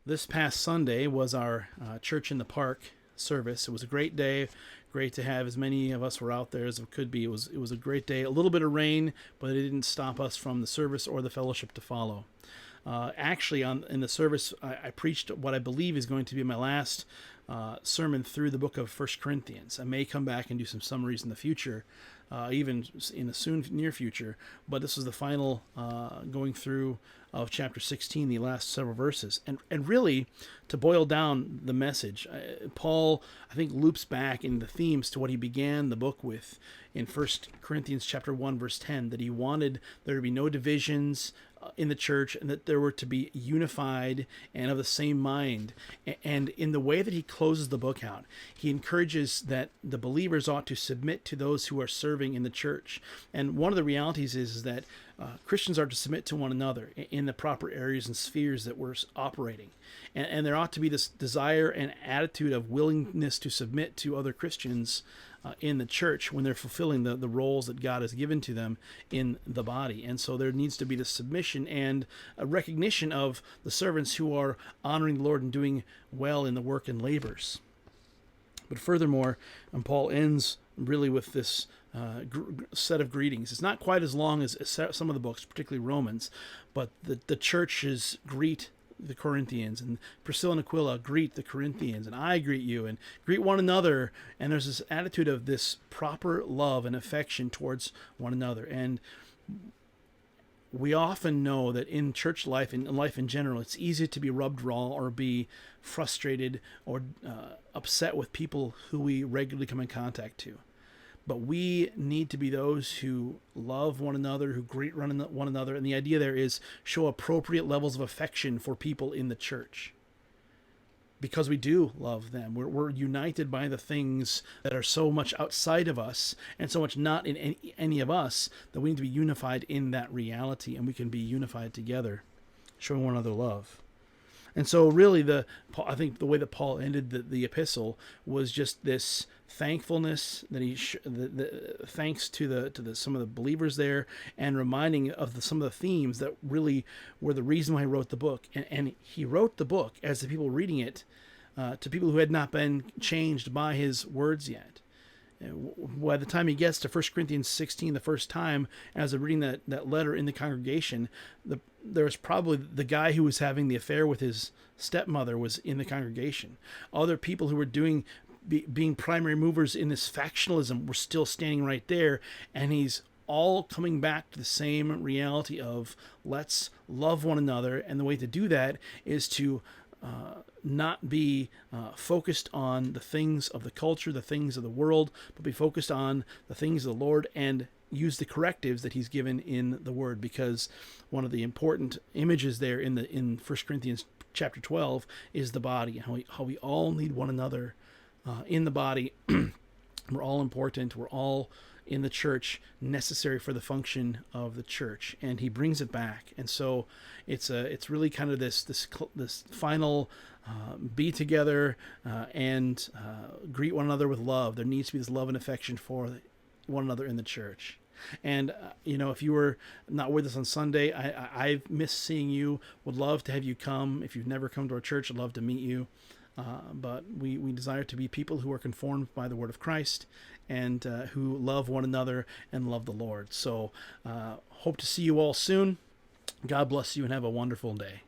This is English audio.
This past Sunday was our Church in the Park service. It was a great day. Great to have as many of us were out there as it could be. It was a great day. A little bit of rain, but it didn't stop us from the service or the fellowship to follow. Actually, in the service, I preached what I believe is going to be my last sermon through the book of First Corinthians. I may come back and do some summaries in the future, even in the near future. But this was the final going through of chapter 16, the last several verses. And really, to boil down the message, Paul, I think, loops back in the themes to what he began the book with in First Corinthians chapter 1, verse 10, that he wanted there to be no divisions in the church, and that there were to be unified and of the same mind. And in the way that he closes the book out, he encourages that the believers ought to submit to those who are serving in the church. And one of the realities is that Christians are to submit to one another in the proper areas and spheres that we're operating. And there ought to be this desire and attitude of willingness to submit to other Christians in the church when they're fulfilling the roles that God has given to them in the body. And so there needs to be the submission and a recognition of the servants who are honoring the Lord and doing well in the work and labors. But furthermore, Paul ends really with this set of greetings. It's not quite as long as some of the books, particularly Romans, but the churches greet the Corinthians, and Priscilla and Aquila greet the Corinthians, and I greet you, and greet one another. And there's this attitude of this proper love and affection towards one another. And we often know that in church life and life in general, it's easy to be rubbed raw or be frustrated or upset with people who we regularly come in contact to. But we need to be those who love one another, who greet one another. And the idea there is show appropriate levels of affection for people in the church. Because we do love them. We're united by the things that are so much outside of us and so much not in any of us, that we need to be unified in that reality, and we can be unified together, showing one another love. And so really I think the way that Paul ended the epistle was just this thankfulness that thanks to some of the believers there, and reminding of some of the themes that really were the reason why he wrote the book. And he wrote the book as the people reading it to people who had not been changed by his words yet. By the time he gets to 1 Corinthians 16 the first time, as they're reading that letter in the congregation, there was probably the guy who was having the affair with his stepmother was in the congregation. Other people who were being primary movers in this factionalism were still standing right there, and he's all coming back to the same reality of let's love one another. And the way to do that is to not be focused on the things of the culture, the things of the world, but be focused on the things of the Lord, and use the correctives that he's given in the Word. Because one of the important images there in 1 Corinthians chapter 12 is the body, and how we all need one another in the body. We're all important. We're all in the church, necessary for the function of the church, and he brings it back. And so it's really kind of this final be together and greet one another with love. There needs to be this love and affection for one another in the church. And if you were not with us on Sunday, I've missed seeing you. Would love to have you come. If you've never come to our church, I'd love to meet you. But we desire to be people who are conformed by the word of Christ, and who love one another and love the Lord. So hope to see you all soon. God bless you, and have a wonderful day.